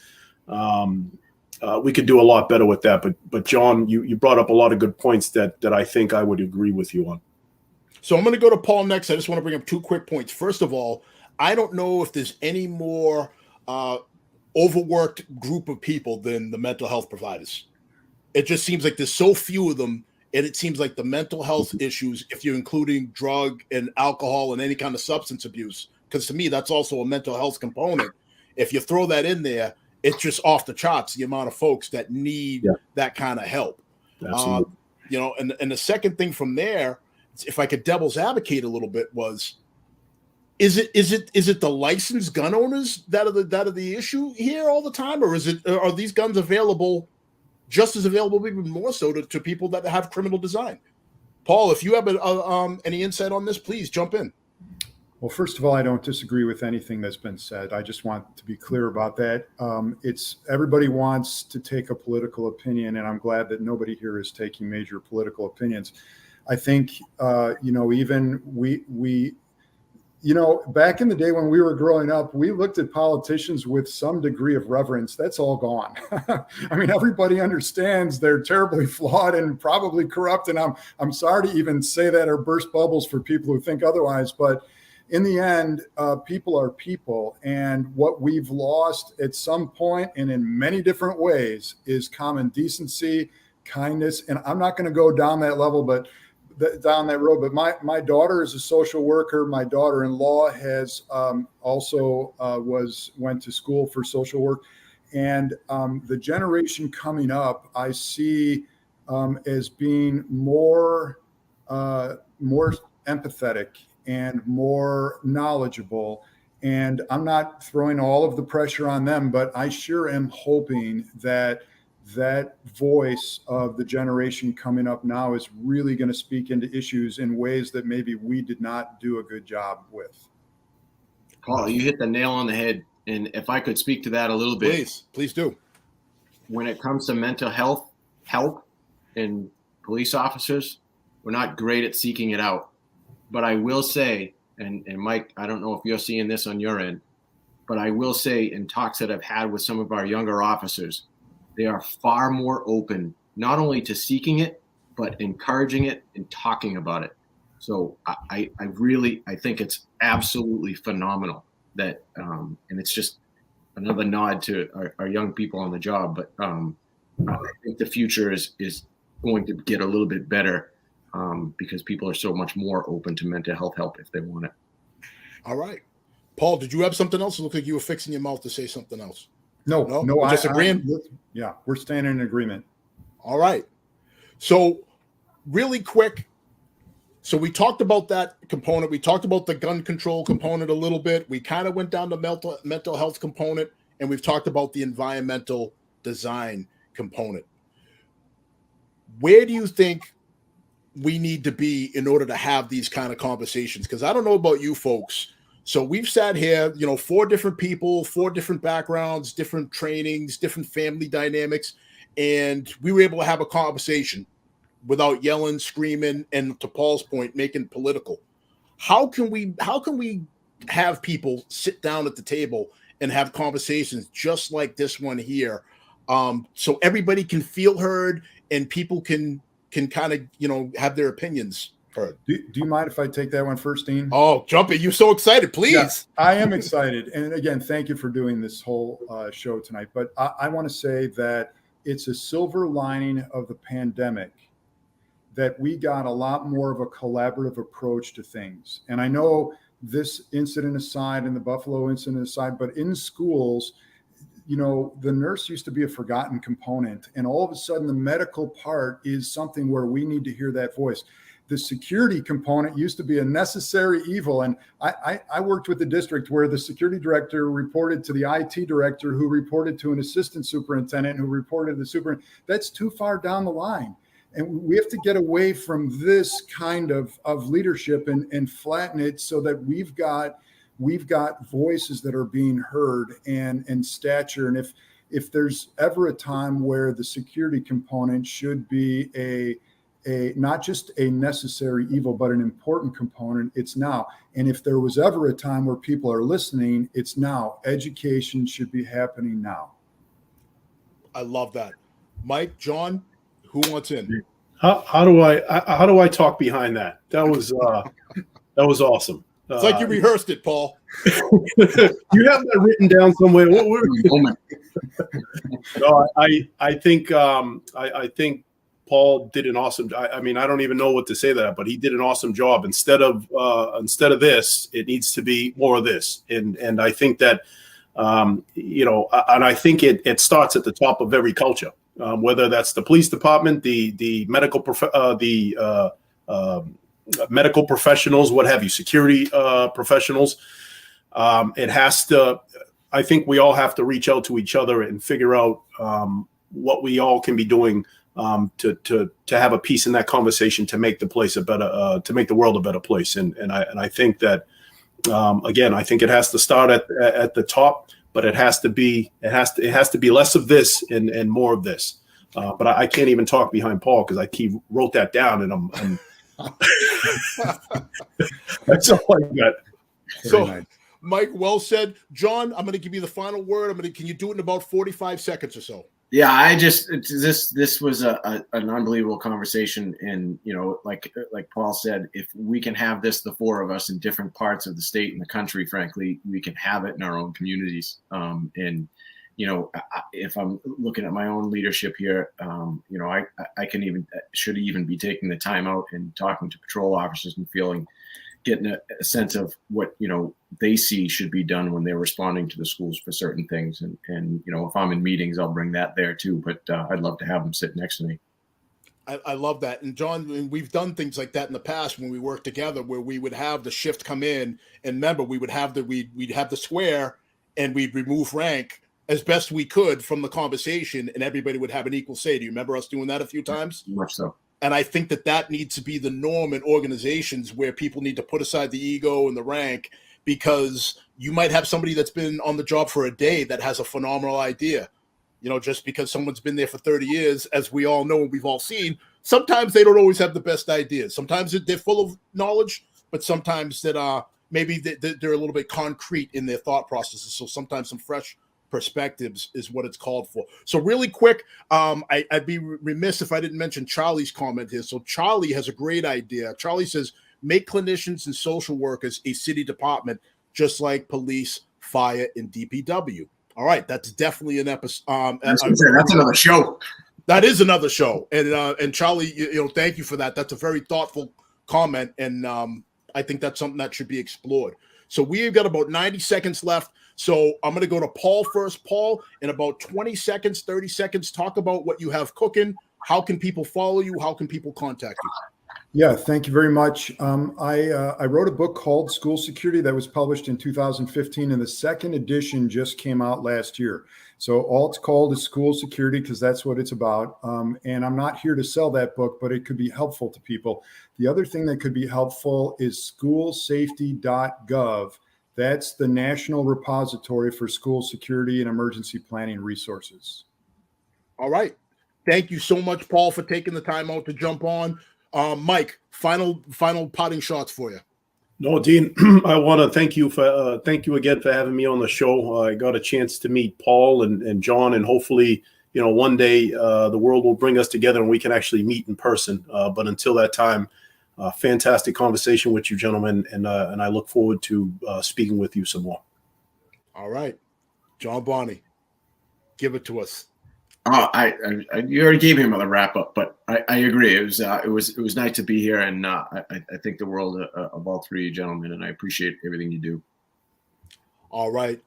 We could do a lot better with that. But John, you brought up a lot of good points that I think I would agree with you on. So I'm going to go to Paul next. I just want to bring up 2 quick points. First of all, I don't know if there's any more overworked group of people than the mental health providers. It just seems like there's so few of them, and it seems like the mental health issues, if you're including drug and alcohol and any kind of substance abuse, because to me, that's also a mental health component. If you throw that in there, it's just off the charts, the amount of folks that need that kind of help. Absolutely. And the second thing from there, if I could devil's advocate a little bit, was is it the licensed gun owners that are the issue here all the time, or are these guns available, just as available, even more so to people that have criminal design? Paul, if you have any insight on this, please jump in. Well, first of all, I don't disagree with anything that's been said. I just want to be clear about that. It's everybody wants to take a political opinion, and I'm glad that nobody here is taking major political opinions. I think, even we back in the day when we were growing up, we looked at politicians with some degree of reverence. That's all gone. I mean, everybody understands they're terribly flawed and probably corrupt. And I'm sorry to even say that or burst bubbles for people who think otherwise. But in the end, people are people. And what we've lost at some point and in many different ways is common decency, kindness. And I'm not going to go down that level, but down that road. But my daughter is a social worker. My daughter-in-law has also went to school for social work. And the generation coming up, I see as being more empathetic and more knowledgeable. And I'm not throwing all of the pressure on them, but I sure am hoping that voice of the generation coming up now is really going to speak into issues in ways that maybe we did not do a good job with. Paul, you hit the nail on the head. And if I could speak to that a little bit. Please do. When it comes to mental health help in police officers, we're not great at seeking it out. But I will say, and Mike, I don't know if you're seeing this on your end, but I will say in talks that I've had with some of our younger officers, they are far more open, not only to seeking it, but encouraging it and talking about it. So I think it's absolutely phenomenal that, and it's just another nod to our young people on the job. But I think the future is going to get a little bit better because people are so much more open to mental health help if they want it. All right. Paul, did you have something else? It looked like you were fixing your mouth to say something else. No, we're just agreeing. Yeah, we're standing in agreement. All right. So really quick. So we talked about that component. We talked about the gun control component a little bit. We kind of went down to mental health component, and we've talked about the environmental design component. Where do you think we need to be in order to have these kind of conversations? Because I don't know about you folks. So we've sat here, 4 different people, 4 different backgrounds, different trainings, different family dynamics, and we were able to have a conversation without yelling, screaming, and to Paul's point, making political. How can we have people sit down at the table and have conversations just like this one here, so everybody can feel heard and people can kind of have their opinions heard? Do you mind if I take that one first, Dean? Oh, jump it. You're so excited. Please. Yes, I am excited. And again, thank you for doing this whole show tonight. But I want to say that it's a silver lining of the pandemic that we got a lot more of a collaborative approach to things. And I know this incident aside and the Buffalo incident aside, but in schools, you know, the nurse used to be a forgotten component. And all of a sudden, the medical part is something where we need to hear that voice. The security component used to be a necessary evil. And I worked with the district where the security director reported to the IT director, who reported to an assistant superintendent, who reported to the superintendent. That's too far down the line. And we have to get away from this kind of leadership and flatten it so that we've got voices that are being heard and stature. And if there's ever a time where the security component should be a not just a necessary evil, but an important component, it's now. And if there was ever a time where people are listening, it's now. Education should be happening now. I love that. Mike, John, who wants in? How do I talk behind that? That was awesome. It's like you rehearsed it, Paul. You have that written down somewhere. No, I think Paul did an awesome. I mean, I don't even know what to say to that, but he did an awesome job. Instead of this, it needs to be more of this. And I think that and I think it starts at the top of every culture, whether that's the police department, the medical medical professionals, what have you, security professionals. It has to. I think we all have to reach out to each other and figure out what we all can be doing to have a piece in that conversation to make the place a better, to make the world a better place. And I think that again, I think it has to start at the top, but it has to be less of this and more of this. But I can't even talk behind Paul because he wrote that down, and I'm that's all I got. So, Mike, well said. John, I'm going to give you the final word. Can you do it in about 45 seconds or so? Yeah, this was an unbelievable conversation, and like Paul said, if we can have this, the four of us in different parts of the state and the country, frankly, we can have it in our own communities. And if I'm looking at my own leadership here, I should even be taking the time out and talking to patrol officers and getting a sense of what they see should be done when they're responding to the schools for certain things. And if I'm in meetings, I'll bring that there too. But I'd love to have them sit next to me. I love that. And John, we've done things like that in the past when we worked together, where we would have the shift come in, and remember, we'd have the square, and we'd remove rank as best we could from the conversation, and everybody would have an equal say. Do you remember us doing that a few times? Much so. And I think that needs to be the norm in organizations, where people need to put aside the ego and the rank, because you might have somebody that's been on the job for a day that has a phenomenal idea. Just because someone's been there for 30 years, as we all know and we've all seen, sometimes they don't always have the best ideas. Sometimes they're full of knowledge, but sometimes that maybe they're a little bit concrete in their thought processes. So sometimes some fresh perspectives is what it's called for. So really quick, I'd be remiss if I didn't mention Charlie's comment here. So Charlie has a great idea. Charlie says, make clinicians and social workers a city department, just like police, fire, and DPW. All right, that's definitely an episode. That's another show. That is another show. And Charlie, thank you for that. That's a very thoughtful comment, and I think that's something that should be explored. So we've got about 90 seconds left. So I'm going to go to Paul first. Paul, in about 20 seconds, 30 seconds, talk about what you have cooking. How can people follow you? How can people contact you? Yeah, thank you very much. I wrote a book called School Security that was published in 2015, and the second edition just came out last year. So all it's called is School Security, because that's what it's about. And I'm not here to sell that book, but it could be helpful to people. The other thing that could be helpful is schoolsafety.gov. That's the national repository for school security and emergency planning resources. All right. Thank you so much, Paul, for taking the time out to jump on. Mike, final potting shots for you. No, Dean, I want to thank you again for having me on the show. I got a chance to meet Paul and John, and hopefully, one day the world will bring us together and we can actually meet in person. But until that time, fantastic conversation with you, gentlemen, and I look forward to speaking with you some more. All right, John Bonney, give it to us. You already gave him the wrap up, but I agree. It was nice to be here, and I think the world of all three gentlemen, and I appreciate everything you do. All right,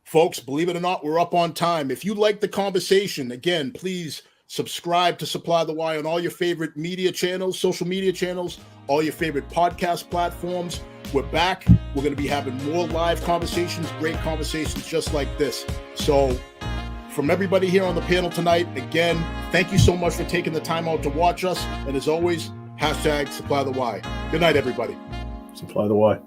folks, believe it or not, we're up on time. If you like the conversation, again, please subscribe to Supply the Why on all your favorite media channels, social media channels, all your favorite podcast platforms. We're back. We're going to be having more live conversations, great conversations just like this. So from everybody here on the panel tonight, again, thank you so much for taking the time out to watch us. And as always, #Supply the Why. Good night, everybody. Supply the Why.